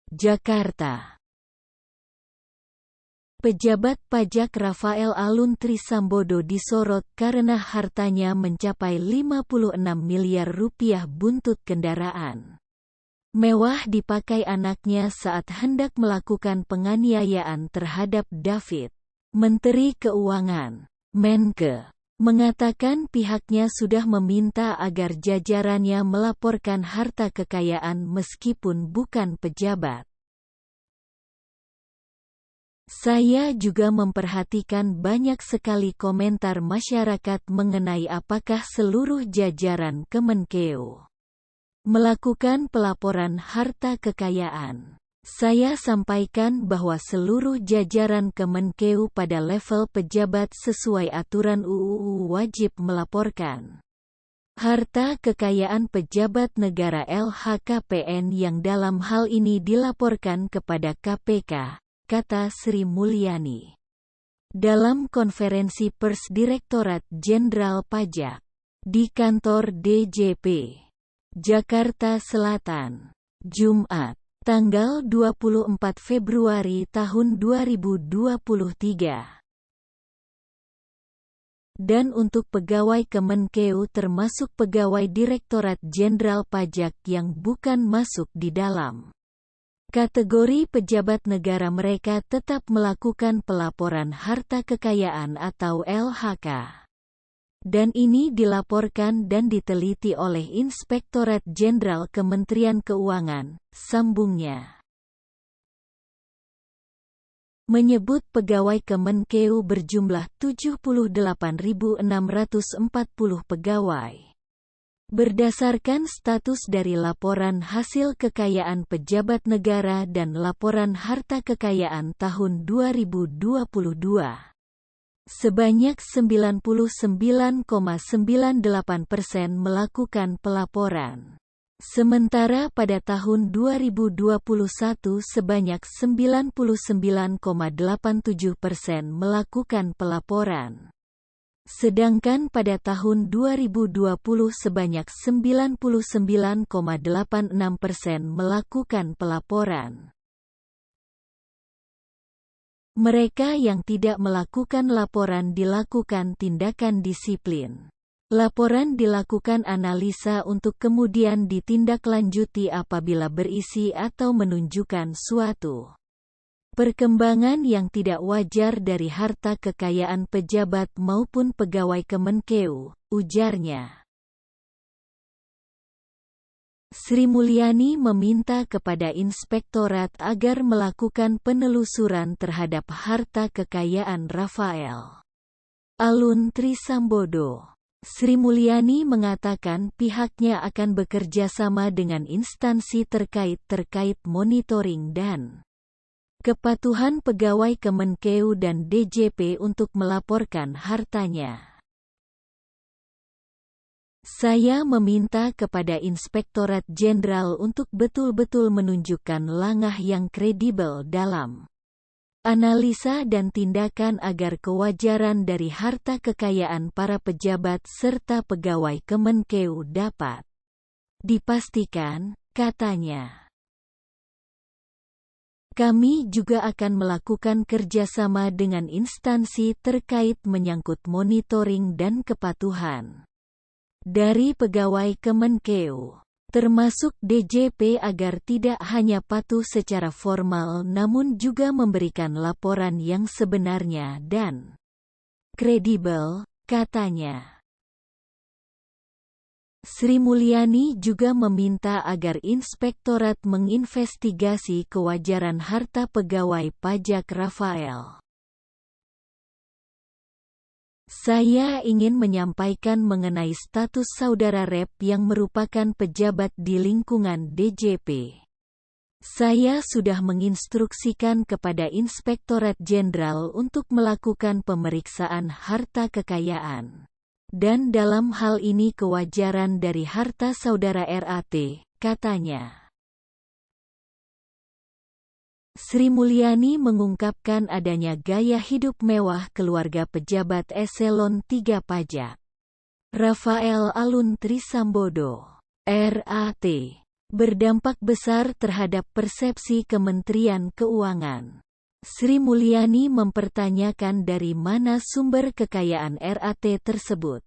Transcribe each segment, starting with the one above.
Jakarta. Pejabat pajak Rafael Alun Trisambodo disorot karena hartanya mencapai 56 miliar rupiah buntut kendaraan mewah dipakai anaknya saat hendak melakukan penganiayaan terhadap David. Menteri Keuangan, Menke, mengatakan pihaknya sudah meminta agar jajarannya melaporkan harta kekayaan meskipun bukan pejabat. Saya juga memperhatikan banyak sekali komentar masyarakat mengenai apakah seluruh jajaran Kemenkeu melakukan pelaporan harta kekayaan. Saya sampaikan bahwa seluruh jajaran Kemenkeu pada level pejabat sesuai aturan UU wajib melaporkan harta kekayaan pejabat negara LHKPN yang dalam hal ini dilaporkan kepada KPK, kata Sri Mulyani. Dalam konferensi pers Direktorat Jenderal Pajak di kantor DJP, Jakarta Selatan, Jumat, tanggal 24 Februari tahun 2023. Dan untuk pegawai Kemenkeu termasuk pegawai Direktorat Jenderal Pajak yang bukan masuk di dalam kategori pejabat negara, mereka tetap melakukan pelaporan harta kekayaan atau LHK. Dan ini dilaporkan dan diteliti oleh Inspektorat Jenderal Kementerian Keuangan, sambungnya. Menyebut pegawai Kemenkeu berjumlah 78.640 pegawai. Berdasarkan status dari laporan hasil kekayaan pejabat negara dan laporan harta kekayaan tahun 2022, sebanyak 99,98% melakukan pelaporan. Sementara pada tahun 2021 sebanyak 99,87% melakukan pelaporan. Sedangkan pada tahun 2020 sebanyak 99,86% melakukan pelaporan. Mereka yang tidak melakukan laporan dilakukan tindakan disiplin. Laporan dilakukan analisa untuk kemudian ditindaklanjuti apabila berisi atau menunjukkan suatu perkembangan yang tidak wajar dari harta kekayaan pejabat maupun pegawai Kemenkeu, ujarnya. Sri Mulyani meminta kepada Inspektorat agar melakukan penelusuran terhadap harta kekayaan Rafael Alun Trisambodo. Sri Mulyani mengatakan pihaknya akan bekerja sama dengan instansi terkait monitoring dan kepatuhan pegawai Kemenkeu dan DJP untuk melaporkan hartanya. Saya meminta kepada Inspektorat Jenderal untuk betul-betul menunjukkan langkah yang kredibel dalam analisa dan tindakan agar kewajaran dari harta kekayaan para pejabat serta pegawai Kemenkeu dapat dipastikan, katanya. Kami juga akan melakukan kerjasama dengan instansi terkait menyangkut monitoring dan kepatuhan dari pegawai Kemenkeu, termasuk DJP agar tidak hanya patuh secara formal namun juga memberikan laporan yang sebenarnya dan kredibel, katanya. Sri Mulyani juga meminta agar Inspektorat menginvestigasi kewajaran harta pegawai pajak Rafael. Saya ingin menyampaikan mengenai status saudara Rep yang merupakan pejabat di lingkungan DJP. Saya sudah menginstruksikan kepada Inspektorat Jenderal untuk melakukan pemeriksaan harta kekayaan. Dan dalam hal ini kewajaran dari harta saudara RAT, katanya. Sri Mulyani mengungkapkan adanya gaya hidup mewah keluarga pejabat eselon 3 pajak. Rafael Alun Trisambodo, RAT, berdampak besar terhadap persepsi Kementerian Keuangan. Sri Mulyani mempertanyakan dari mana sumber kekayaan RAT tersebut.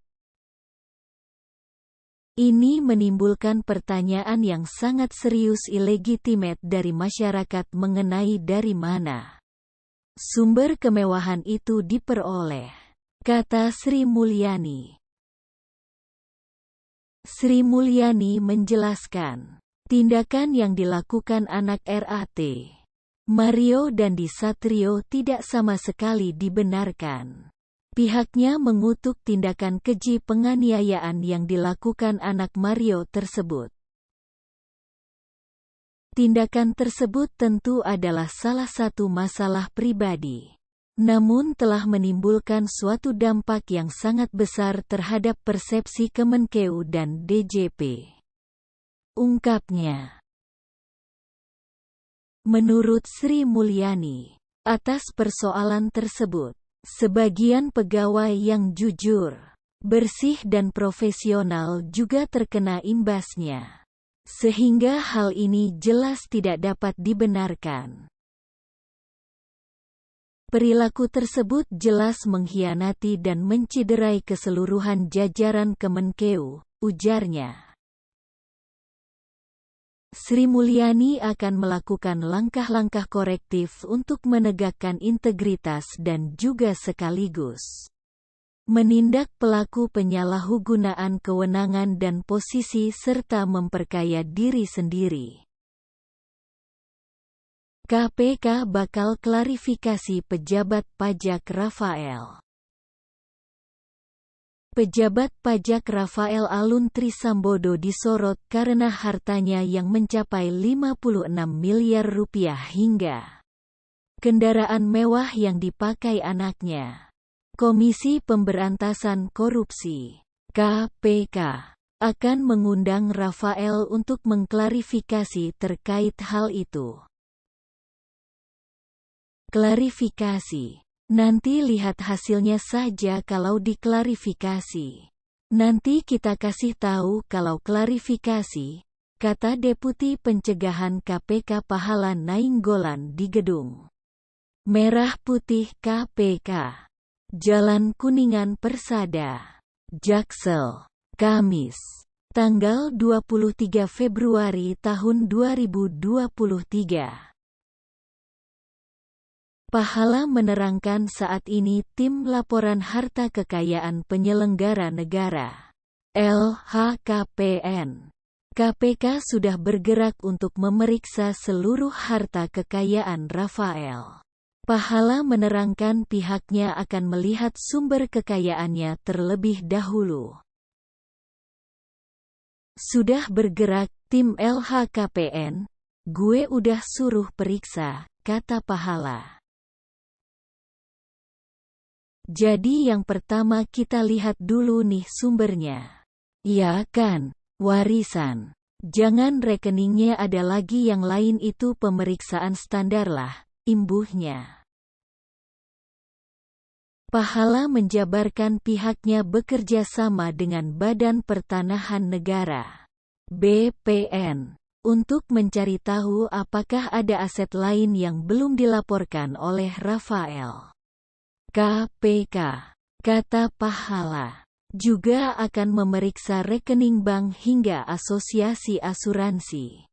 Ini menimbulkan pertanyaan yang sangat serius ilegitimate dari masyarakat mengenai dari mana sumber kemewahan itu diperoleh, kata Sri Mulyani. Sri Mulyani menjelaskan, tindakan yang dilakukan anak RAT, Mario Dandi Satrio tidak sama sekali dibenarkan. Pihaknya mengutuk tindakan keji penganiayaan yang dilakukan anak Mario tersebut. Tindakan tersebut tentu adalah salah satu masalah pribadi, namun telah menimbulkan suatu dampak yang sangat besar terhadap persepsi Kemenkeu dan DJP. Ungkapnya. Menurut Sri Mulyani, atas persoalan tersebut, sebagian pegawai yang jujur, bersih dan profesional juga terkena imbasnya, sehingga hal ini jelas tidak dapat dibenarkan. Perilaku tersebut jelas mengkhianati dan menciderai keseluruhan jajaran Kemenkeu, ujarnya. Sri Mulyani akan melakukan langkah-langkah korektif untuk menegakkan integritas dan juga sekaligus menindak pelaku penyalahgunaan kewenangan dan posisi serta memperkaya diri sendiri. KPK bakal klarifikasi pejabat pajak Rafael. Pejabat pajak Rafael Alun Trisambodo disorot karena hartanya yang mencapai 56 miliar rupiah hingga kendaraan mewah yang dipakai anaknya. Komisi Pemberantasan Korupsi (KPK) akan mengundang Rafael untuk mengklarifikasi terkait hal itu. Klarifikasi. Nanti lihat hasilnya saja kalau diklarifikasi. Nanti kita kasih tahu kalau klarifikasi, kata Deputi Pencegahan KPK Pahala Nainggolan di Gedung Merah Putih KPK, Jalan Kuningan Persada, Jaksel, Kamis, tanggal 23 Februari tahun 2023. Pahala menerangkan saat ini tim laporan harta kekayaan penyelenggara negara (LHKPN) KPK sudah bergerak untuk memeriksa seluruh harta kekayaan Rafael. Pahala menerangkan pihaknya akan melihat sumber kekayaannya terlebih dahulu. Sudah bergerak tim LHKPN, gue udah suruh periksa, kata Pahala. Jadi yang pertama kita lihat dulu nih sumbernya. Ya kan, warisan. Jangan rekeningnya ada lagi yang lain, itu pemeriksaan standar lah, imbuhnya. Pahala menjabarkan pihaknya bekerja sama dengan Badan Pertanahan Negara (BPN) untuk mencari tahu apakah ada aset lain yang belum dilaporkan oleh Rafael. KPK, kata Pahala, juga akan memeriksa rekening bank hingga asosiasi asuransi.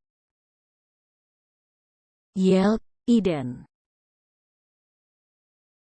Yelp, Eden.